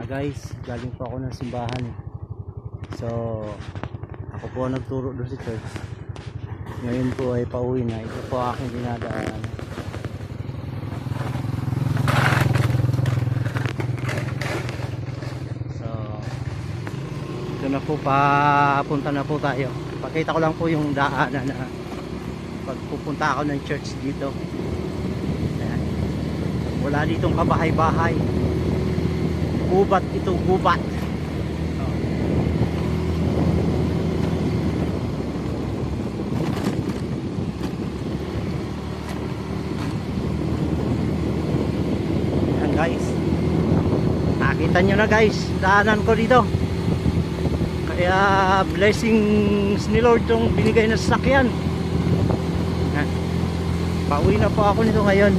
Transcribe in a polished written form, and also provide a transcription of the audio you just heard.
Guys, galing po ako ng simbahan. So ako po nagturo doon sa church. Ngayon po ay pauwi na. Ito po aking dinadaanan. So ito na po, papunta na po tayo. Pakita ko lang po yung daanan na pagpupunta ako ng church dito. Ayan. Wala ditong kabahay-bahay. Gubat ito, gubat. Ayan guys, nakita nyo na guys, daanan ko dito. Kaya blessings ni Lord tong binigay na sasakyan. Pauwi na po ako nito ngayon.